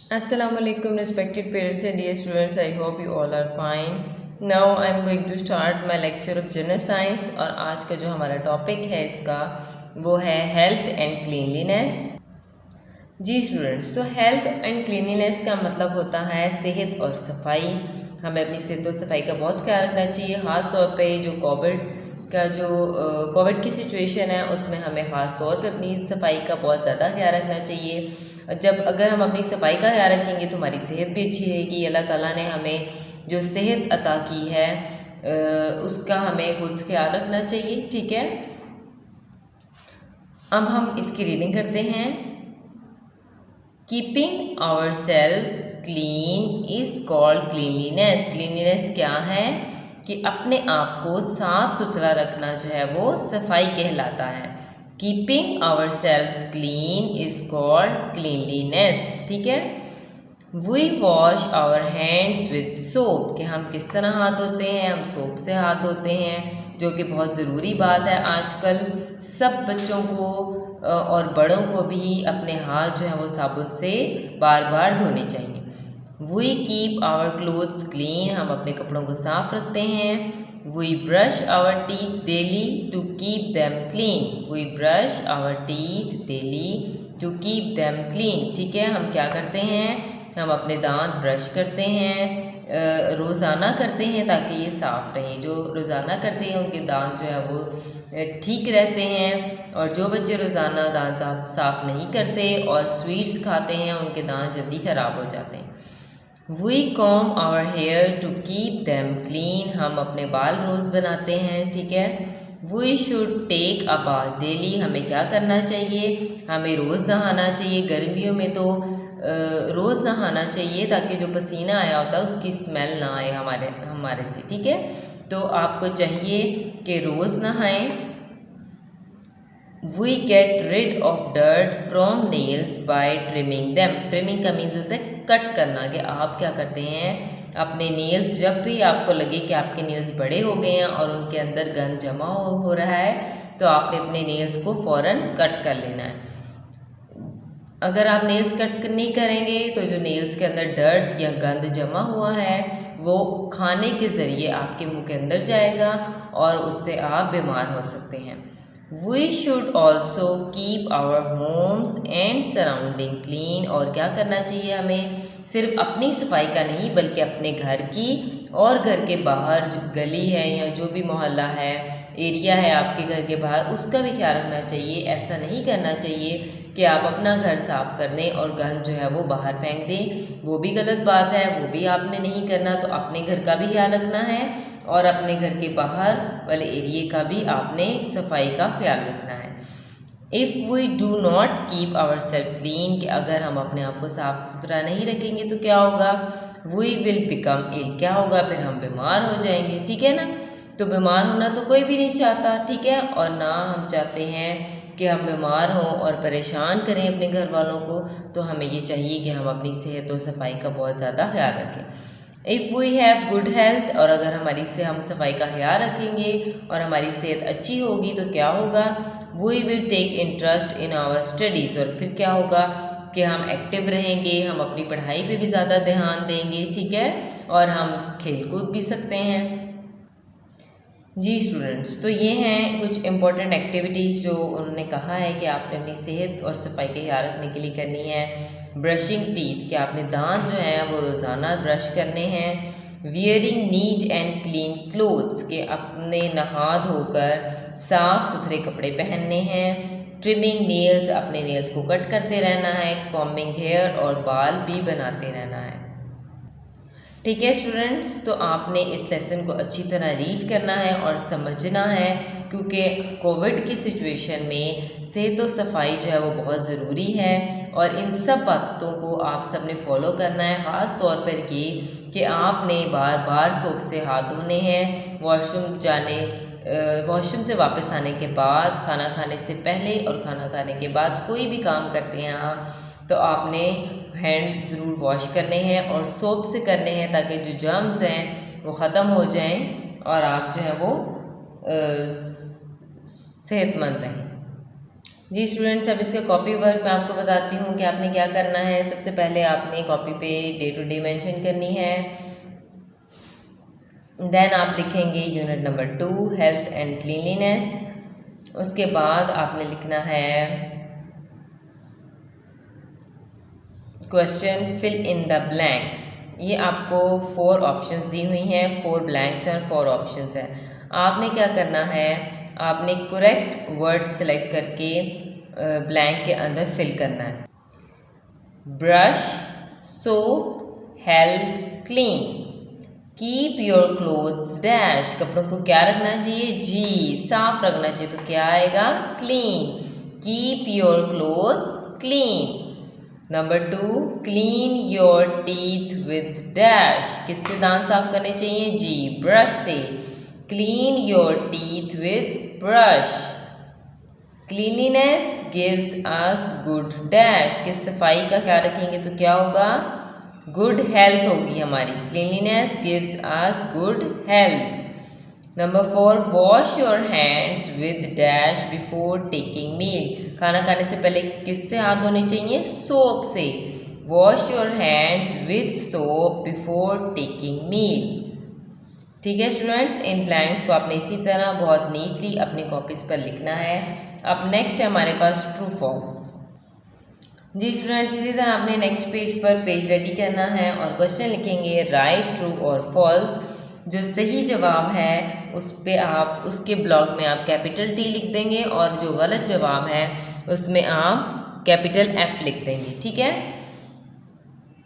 Assalamualaikum respected parents and dear students, I hope you all are fine. Now I am going to start my lecture of general science और आज का जो हमारा topic है इसका वो है हेल्थ एंड क्लीनलीनेस। जी स्टूडेंट्स, तो हेल्थ एंड क्लीनलीनेस का मतलब होता है सेहत और सफाई। हमें अपनी सेहत और सफाई का बहुत ख्याल रखना चाहिए, ख़ास तौर पे जो कोविड की सिचुएशन है उसमें हमें ख़ास तौर पे अपनी सफाई का बहुत ज़्यादा ख्याल रखना चाहिए। अगर हम अपनी सफाई का ख्याल रखेंगे तो हमारी सेहत भी अच्छी रहेगी। अल्लाह ताला ने हमें जो सेहत अता की है उसका हमें खुद ख्याल रखना चाहिए। ठीक है, अब हम इसकी रीडिंग करते हैं। Keeping our selves clean is called cleanliness. Cleanliness क्या है कि अपने आप को साफ सुथरा रखना जो है वो सफाई कहलाता है। Keeping our selves clean is called cleanliness. ठीक है, we wash our hands with soap, कि हम किस तरह हाथ धोते हैं, हम सोप से हाथ धोते हैं, जो कि बहुत ज़रूरी बात है। आजकल सब बच्चों को और बड़ों को भी अपने हाथ जो है वो साबुन से बार बार धोने चाहिए। We keep our clothes clean, हम अपने कपड़ों को साफ रखते हैं। We brush our teeth daily to keep them clean. We brush our teeth daily to keep them clean. ठीक है, हम क्या करते हैं, हम अपने दांत ब्रश करते हैं, रोज़ाना करते हैं ताकि ये साफ़ रहें। जो रोज़ाना करते हैं उनके दांत जो है वो ठीक रहते हैं, और जो बच्चे रोज़ाना दांत साफ़ नहीं करते और स्वीट्स खाते हैं उनके दांत जल्दी ख़राब हो जाते हैं। We comb our hair to keep them clean, हम अपने बाल रोज़ बनाते हैं। ठीक है, we should take a bath daily, हमें क्या करना चाहिए, हमें रोज़ नहाना चाहिए। गर्मियों में तो रोज़ नहाना चाहिए ताकि जो पसीना आया होता है उसकी स्मेल ना आए हमारे से। ठीक है, तो आपको चाहिए कि रोज़ नहाएं। We get rid of dirt from nails by trimming them. Trimming का मीन्स होता है कट करना, कि आप क्या करते हैं अपने नेल्स, जब भी आपको लगे कि आपके नेल्स बड़े हो गए हैं और उनके अंदर गंद जमा हो रहा है तो आपने अपने नेल्स को फ़ौरन कट कर लेना है। अगर आप नेल्स कट नहीं करेंगे तो जो नेल्स के अंदर डर्ट या गंद जमा हुआ है वो खाने के ज़रिए आपके मुंह के अंदर जाएगा और उससे आप बीमार हो सकते हैं। We should also keep our homes and surrounding clean, और क्या करना चाहिए हमें, सिर्फ अपनी सफाई का नहीं बल्कि अपने घर की और घर के बाहर जो गली है या जो भी मोहल्ला है, एरिया है आपके घर के बाहर, उसका भी ख्याल रखना चाहिए। ऐसा नहीं करना चाहिए कि आप अपना घर साफ़ कर दें और गंद जो है वो बाहर फेंक दें, वो भी गलत बात है, वो भी आपने नहीं करना। तो अपने घर का भी ख्याल रखना है और अपने घर के बाहर वाले एरिए का भी आपने सफाई का ख्याल रखना है। If we do not keep our self clean, कि अगर हम अपने आप को साफ सुथरा नहीं रखेंगे तो क्या होगा, वी विल बिकम इल, क्या होगा, फिर हम बीमार हो जाएंगे। ठीक है ना, तो बीमार होना तो कोई भी नहीं चाहता। ठीक है, और ना हम चाहते हैं कि हम बीमार हों और परेशान करें अपने घर वालों को। तो हमें ये चाहिए कि हम अपनी सेहत और सफाई का बहुत ज़्यादा ख्याल रखें। If we have good health, और अगर हम सफाई का ख्याल रखेंगे और हमारी सेहत अच्छी होगी तो क्या होगा, we will take interest in our studies, और फिर क्या होगा कि हम एक्टिव रहेंगे, हम अपनी पढ़ाई पे भी ज़्यादा ध्यान देंगे। ठीक है, और हम खेल कूद भी सकते हैं। जी स्टूडेंट्स, तो ये हैं कुछ इम्पोर्टेंट एक्टिविटीज़ जो उन्होंने कहा है कि आपने अपनी सेहत और सफाई का ख्याल रखने के लिए करनी है। ब्रशिंग टीथ, कि आपने दांत जो हैं वो रोज़ाना ब्रश करने हैं। Wearing neat and clean clothes, के अपने नहा धोकर साफ़ सुथरे कपड़े पहनने हैं। ट्रिमिंग नेल्स, अपने नेल्स को कट करते रहना है। कॉम्बिंग हेयर, और बाल भी बनाते रहना है। ठीक है स्टूडेंट्स, तो आपने इस लेसन को अच्छी तरह रीड करना है और समझना है, क्योंकि कोविड की सिचुएशन में सेहत और सफाई जो है वो बहुत ज़रूरी है और इन सब बातों को आप सब ने फॉलो करना है। ख़ास तौर पर ये कि आपने बार बार सोप से हाथ धोने हैं, वॉशरूम से वापस आने के बाद, खाना खाने से पहले और खाना खाने के बाद, कोई भी काम करते हैं आप तो आपने हैंड ज़रूर वॉश करने हैं और सोप से करने हैं ताकि जो जर्म्स हैं वो ख़त्म हो जाएं और आप जो है वो सेहतमंद रहें। जी स्टूडेंट्स, अब इसका कॉपी वर्क मैं आपको बताती हूँ कि आपने क्या करना है। सबसे पहले आपने कॉपी पे डे टू डे मेंशन करनी है। देन आप लिखेंगे unit number 2 health and cleanliness. उसके बाद आपने लिखना है question fill in the blanks. ये आपको 4 ऑप्शंस दी हुई हैं, 4 ब्लैंक्स हैं और 4 ऑप्शंस हैं। आपने क्या करना है, आपने करेक्ट वर्ड सेलेक्ट करके ब्लैंक के अंदर फिल करना है। Brush, soap, health, clean, keep your clothes dash. कपड़ों को क्या रखना चाहिए, जी साफ रखना चाहिए। तो क्या आएगा, clean. Keep your clothes clean. Number 2, clean your teeth with dash. किससे दांत साफ करने चाहिए, जी ब्रश से। Clean your teeth with brush. Cleanliness gives us good dash. कि सफाई का ख्याल रखेंगे तो क्या होगा, गुड हेल्थ होगी हमारी। Cleanliness gives us good health. Number 4, wash your hands with dash before taking meal. खाना खाने से पहले किससे हाथ धोने चाहिए, सोप से। Wash your hands with soap before taking meal. ठीक है स्टूडेंट्स, इन ब्लैंक्स को आपने इसी तरह बहुत नीटली अपनी कॉपीज पर लिखना है। अब नेक्स्ट है हमारे पास ट्रू फॉल्स। जी स्टूडेंट्स, इसी तरह आपने नेक्स्ट पेज पर पेज रेडी करना है और क्वेश्चन लिखेंगे राइट, ट्रू और फॉल्स। जो सही जवाब है उस पे आप उसके ब्लॉक में आप कैपिटल टी लिख देंगे और जो गलत जवाब है उसमें आप कैपिटल एफ लिख देंगे। ठीक है।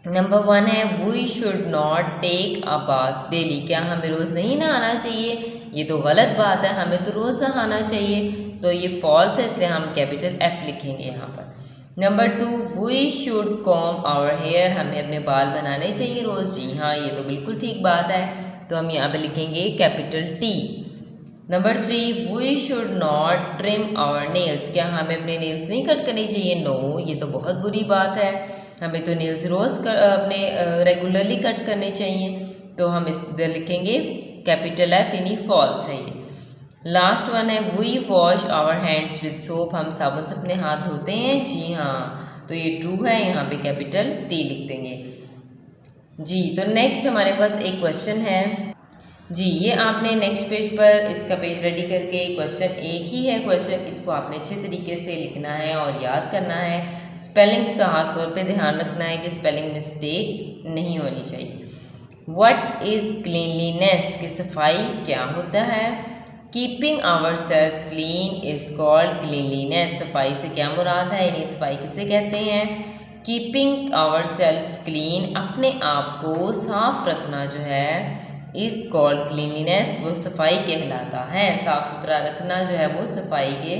नंबर 1 है we should not take a bath daily. क्या हमें रोज़ नहीं नहाना चाहिए, ये तो गलत बात है, हमें तो रोज़ नहाना चाहिए। तो ये फॉल्स है, इसलिए हम कैपिटल एफ लिखेंगे यहाँ पर। Number 2, we should comb our hair. हमें अपने बाल बनाने चाहिए रोज़। जी हाँ, ये तो बिल्कुल ठीक बात है, तो हम यहाँ पे लिखेंगे capital T. Number 3, we should not trim our nails. क्या हमें अपने नेल्स नहीं कट करनी चाहिए, नो ये तो बहुत बुरी बात है, हमें तो नेल्स रोज़ अपने रेगुलरली कट करने चाहिए। तो हम इस इधर लिखेंगे कैपिटल एफ, यानी फॉल्स है ये। लास्ट वन है we wash our hands with soap. हम साबुन से अपने हाथ धोते हैं। जी हाँ, तो ये ट्रू है, यहाँ पे कैपिटल टी लिख देंगे। जी तो नेक्स्ट हमारे पास एक क्वेश्चन है। जी ये आपने नेक्स्ट पेज पर इसका पेज रेडी करके क्वेश्चन एक ही है क्वेश्चन, इसको आपने अच्छे तरीके से लिखना है और याद करना है। स्पेलिंग्स का खास तौर पे ध्यान रखना है कि स्पेलिंग मिस्टेक नहीं होनी चाहिए। व्हाट इज़ क्लीनलीनेस, की सफाई क्या होता है। Keeping our self clean is called cleanliness. सफाई से क्या मुराद है, यानी सफाई किसे कहते हैं। कीपिंग आवर सेल्फ क्लीन, अपने आप को साफ रखना जो है, इज कॉल्ड क्लीनलीनेस, वो सफाई कहलाता है। साफ सुथरा रखना जो है वो सफाई के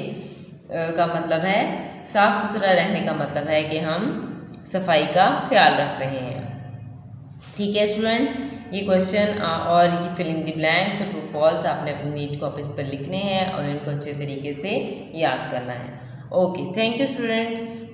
का मतलब है, साफ सुथरा रहने का मतलब है कि हम सफाई का ख्याल रख रहे हैं। ठीक है स्टूडेंट्स, ये क्वेश्चन और ये फिल इन द ब्लैंक्स और ट्रू फॉल्स आपने अपनी नीट कॉपीज पर लिखने हैं और इनको अच्छे तरीके से याद करना है। Okay, thank you students.